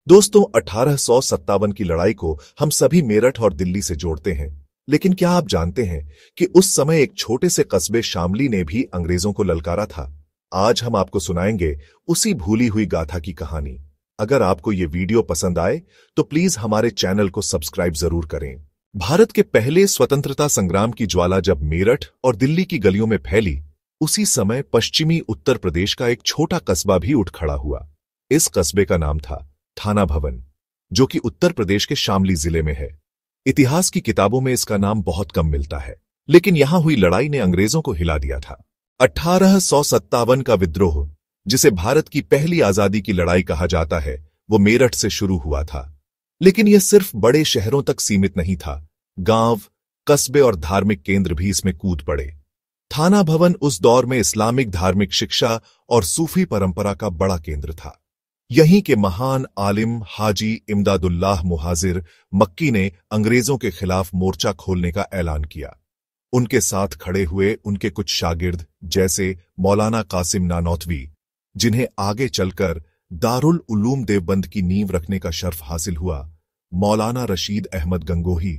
दोस्तों 1857 की लड़ाई को हम सभी मेरठ और दिल्ली से जोड़ते हैं, लेकिन क्या आप जानते हैं कि उस समय एक छोटे से कस्बे शामली ने भी अंग्रेजों को ललकारा था। आज हम आपको सुनाएंगे उसी भूली हुई गाथा की कहानी। अगर आपको ये वीडियो पसंद आए तो प्लीज हमारे चैनल को सब्सक्राइब जरूर करें। भारत के पहले स्वतंत्रता संग्राम की ज्वाला जब मेरठ और दिल्ली की गलियों में फैली, उसी समय पश्चिमी उत्तर प्रदेश का एक छोटा कस्बा भी उठ खड़ा हुआ। इस कस्बे का नाम था थाना भवन, जो कि उत्तर प्रदेश के शामली जिले में है। इतिहास की किताबों में इसका नाम बहुत कम मिलता है, लेकिन यहां हुई लड़ाई ने अंग्रेजों को हिला दिया था। 1857 का विद्रोह, जिसे भारत की पहली आजादी की लड़ाई कहा जाता है, वो मेरठ से शुरू हुआ था। लेकिन यह सिर्फ बड़े शहरों तक सीमित नहीं था। गांव, कस्बे और धार्मिक केंद्र भी इसमें कूद पड़े। थाना भवन उस दौर में इस्लामिक धार्मिक शिक्षा और सूफी परंपरा का बड़ा केंद्र था। यहीं के महान आलिम हाजी इमदादुल्लाह मुहाजिर मक्की ने अंग्रेजों के खिलाफ मोर्चा खोलने का ऐलान किया। उनके साथ खड़े हुए उनके कुछ शागिर्द, जैसे मौलाना कासिम नानौतवी, जिन्हें आगे चलकर दारुल उलूम देवबंद की नींव रखने का शर्फ हासिल हुआ, मौलाना रशीद अहमद गंगोही,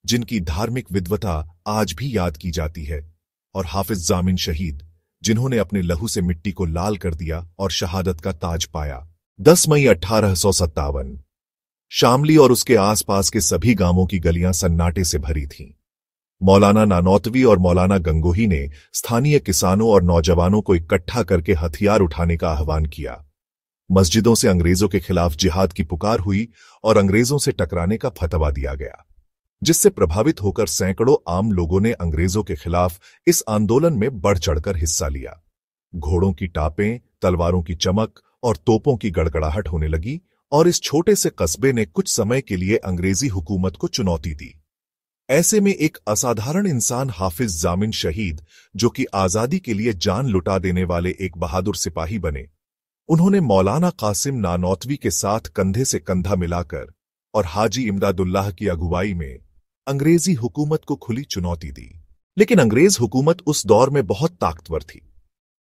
जिनकी धार्मिक विद्वता आज भी याद की जाती है, और हाफिज जामिन शहीद, जिन्होंने अपने लहू से मिट्टी को लाल कर दिया और शहादत का ताज पाया। 10 मई 1857 शामली और उसके आसपास के सभी गांवों की गलियां सन्नाटे से भरी थीं। मौलाना नानौतवी और मौलाना गंगोही ने स्थानीय किसानों और नौजवानों को इकट्ठा करके हथियार उठाने का आह्वान किया। मस्जिदों से अंग्रेजों के खिलाफ जिहाद की पुकार हुई और अंग्रेजों से टकराने का फतवा दिया गया, जिससे प्रभावित होकर सैकड़ों आम लोगों ने अंग्रेजों के खिलाफ इस आंदोलन में बढ़ चढ़कर हिस्सा लिया। घोड़ों की टापें, तलवारों की चमक और तोपों की गड़गड़ाहट होने लगी, और इस छोटे से कस्बे ने कुछ समय के लिए अंग्रेजी हुकूमत को चुनौती दी। ऐसे में एक असाधारण इंसान हाफिज जामिन शहीद, जो कि आजादी के लिए जान लुटा देने वाले एक बहादुर सिपाही बने, उन्होंने मौलाना कासिम नानौतवी के साथ कंधे से कंधा मिलाकर और हाजी इमदादुल्लाह की अगुवाई में अंग्रेजी हुकूमत को खुली चुनौती दी। लेकिन अंग्रेज हुकूमत उस दौर में बहुत ताकतवर थी।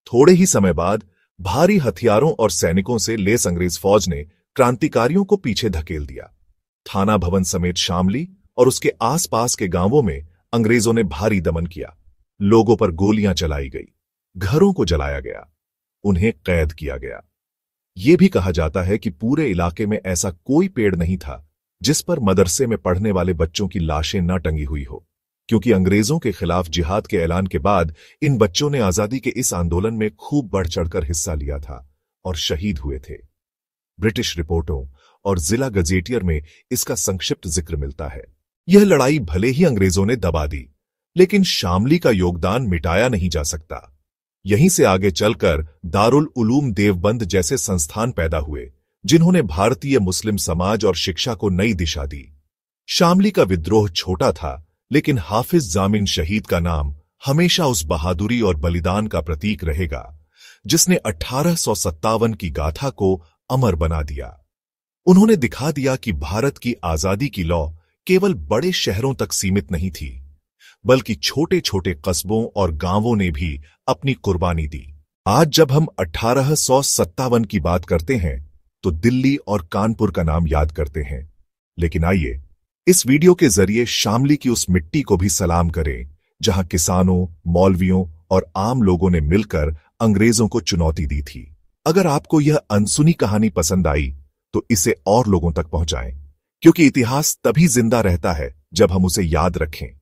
थोड़े ही समय बाद भारी हथियारों और सैनिकों से लैस अंग्रेज फौज ने क्रांतिकारियों को पीछे धकेल दिया। थाना भवन समेत शामली और उसके आसपास के गांवों में अंग्रेजों ने भारी दमन किया। लोगों पर गोलियां चलाई गई, घरों को जलाया गया, उन्हें कैद किया गया। यह भी कहा जाता है कि पूरे इलाके में ऐसा कोई पेड़ नहीं था जिस पर मदरसे में पढ़ने वाले बच्चों की लाशें न टंगी हुई हो, क्योंकि अंग्रेजों के खिलाफ जिहाद के ऐलान के बाद इन बच्चों ने आजादी के इस आंदोलन में खूब बढ़ चढ़कर हिस्सा लिया था और शहीद हुए थे। ब्रिटिश रिपोर्टों और जिला गजेटियर में इसका संक्षिप्त जिक्र मिलता है। यह लड़ाई भले ही अंग्रेजों ने दबा दी, लेकिन शामली का योगदान मिटाया नहीं जा सकता। यहीं से आगे चलकर दारुल उलूम देवबंद जैसे संस्थान पैदा हुए, जिन्होंने भारतीय मुस्लिम समाज और शिक्षा को नई दिशा दी। शामली का विद्रोह छोटा था, लेकिन हाफिज जामिन शहीद का नाम हमेशा उस बहादुरी और बलिदान का प्रतीक रहेगा, जिसने 1857 की गाथा को अमर बना दिया। उन्होंने दिखा दिया कि भारत की आजादी की लौ केवल बड़े शहरों तक सीमित नहीं थी, बल्कि छोटे छोटे कस्बों और गांवों ने भी अपनी कुर्बानी दी। आज जब हम 1857 की बात करते हैं तो दिल्ली और कानपुर का नाम याद करते हैं, लेकिन आइए इस वीडियो के जरिए शामली की उस मिट्टी को भी सलाम करें, जहां किसानों, मौलवियों और आम लोगों ने मिलकर अंग्रेजों को चुनौती दी थी। अगर आपको यह अनसुनी कहानी पसंद आई तो इसे और लोगों तक पहुंचाएं, क्योंकि इतिहास तभी जिंदा रहता है जब हम उसे याद रखें।